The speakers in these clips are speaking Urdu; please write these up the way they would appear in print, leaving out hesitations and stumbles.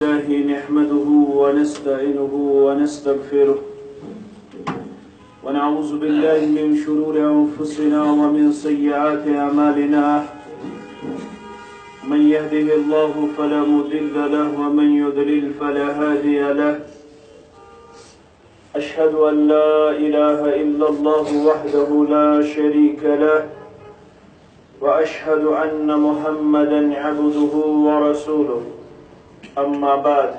الله نحمده ونستعينه ونستغفره ونعوذ بالله من شرور أنفسنا ومن سيئات أعمالنا من يهده الله فلا مضل له ومن يضلل فلا هادي له أشهد أن لا إله إلا الله وحده لا شريك له وأشهد أن محمدا عبده ورسوله أما بعد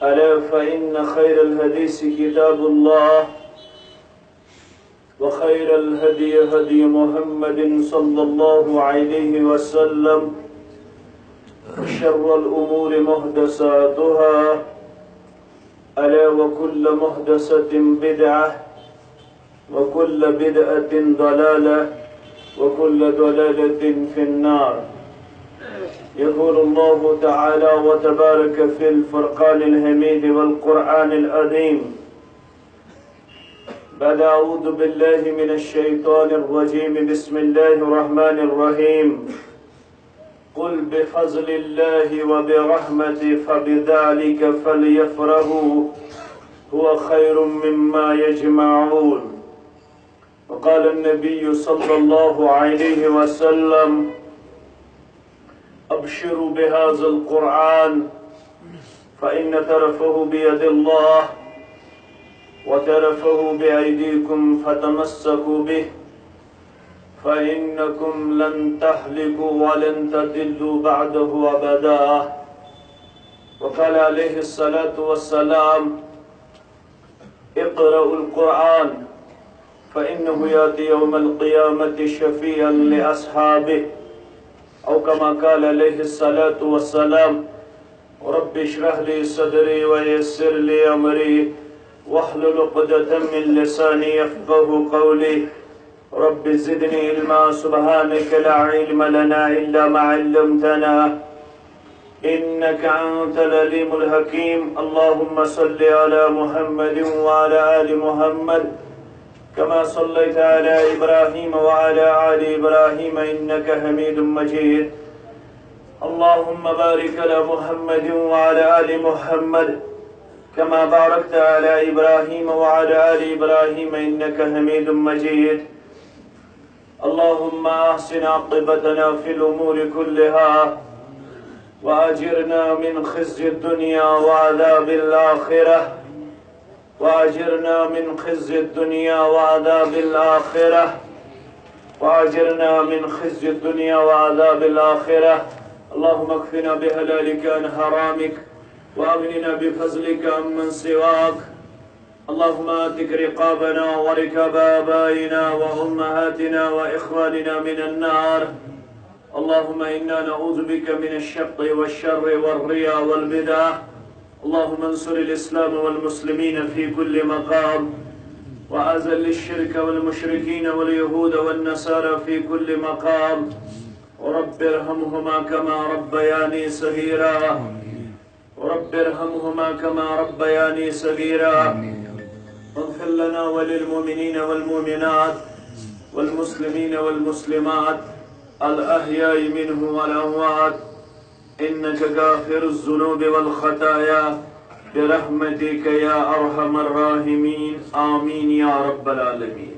ألا فإن خير الحديث كتاب الله وخير الهدي هدي محمد صلى الله عليه وسلم وشر الأمور محدثاتها ألا وكل محدثة بدعة وكل بدعة ضلالة وكل ضلالة في النار. يقول الله تعالى وتبارك في الفرقان الحميد والقرآن العظيم بعد أعوذ بالله من الشيطان الرجيم بسم الله الرحمن الرحيم قل بفضل الله وبرحمته فبذلك فليفرحوا هو خير مما يجمعون. وقال النبي صلى الله عليه وسلم أبشروا بهذا القرآن فإن ترفه بيد الله وترفه بأيديكم فتمسكوا به فإنكم لن تهلكوا ولن تضلوا بعده أبدا. وقال عليه الصلاة والسلام اقرأوا القرآن فإنه يأتي يوم القيامة شفيعا لأصحابه أو كما قال عليه الصلاة والسلام رب اشرح لي صدري ويسر لي أمري واحلل عقدة من لساني يفقه قولي رب زدني علما سبحانك لا علم لنا إلا ما علمتنا إنك أنت العليم الحكيم. اللهم صل على محمد وعلى آل محمد كما صليت على إبراهيم وعلى آل إبراهيم إنك حميد مجيد. اللهم بارك على محمد وعلى آل محمد كما باركت على إبراهيم وعلى آل إبراهيم إنك حميد مجيد. اللهم أحسن عاقبتنا في الأمور كلها وأجرنا من خزي الدنيا وعذاب الآخرة وأجرنا من خزي الدنيا وعذاب الآخرة وأجرنا من خزي الدنيا وعذاب الآخرة. اللهم اكفنا بحلالك عن حرامك وأغننا بفضلك عمن سواك. اللهم آتك رقابنا وركاب آبائنا وأمهاتنا وإخواننا من النار. اللهم إنا نعوذ بك من الشق والشر والرياء والبدع. اللهم انصر الإسلام والمسلمين في كل مقام وأذل الشرك والمشركين واليهود والنصارى في كل مقام. ورب ارحمهما كما ربياني صغيرا ورب ارحمهما كما ربياني صغيرا. واغفر لنا وللمؤمنين والمؤمنات والمسلمين والمسلمات الأحياء منهم والأموات إنك غافر الذنوب والخطايا برحمتك يا أرحم الراحمين آمين يا رب العالمين.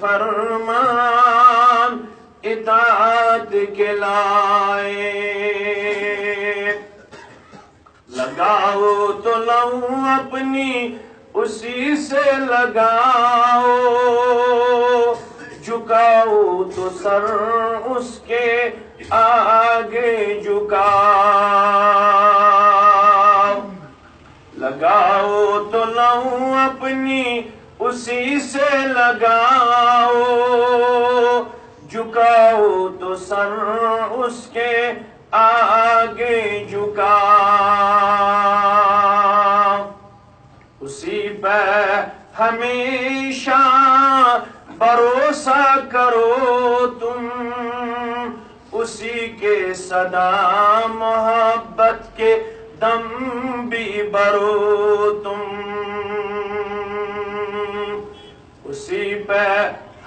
فرمان اطاعت کے لائق، لگاؤ تو لو اپنی اسی سے لگاؤ، جھکاؤ تو سر اس کے آگے جھکاؤ، لگاؤ تو لو اپنی اسی سے لگاؤ، جھکاؤ تو سر اس کے آگے جھکاؤ، اسی پہ ہمیشہ بھروسہ کرو تم، اسی کے صدا محبت کے دم بھی بھرو تم، اسی پہ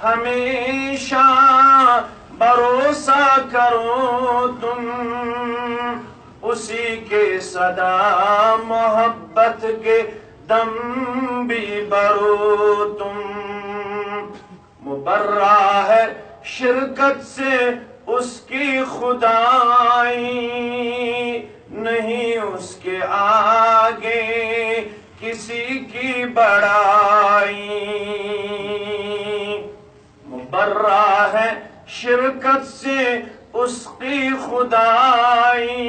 ہمیشہ بھروسہ کرو تم، اسی کے صدا محبت کے دم بھی بھرو تم، مبرہ ہے شرکت سے اس کی خدائی، نہیں اس کے آگے کسی کی بڑائی، مبرہ ہے شرکت سے اس کی خدائی،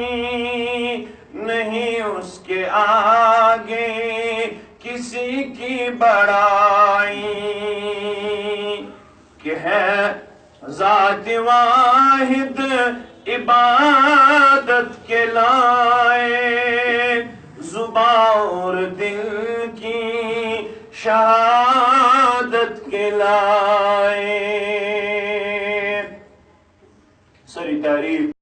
نہیں اس کے آگے کسی کی بڑائی، کہ ہے ذات واحد عبادت کے لائق، زباں اور دل کی شہادت کے لائق۔ سری تعریف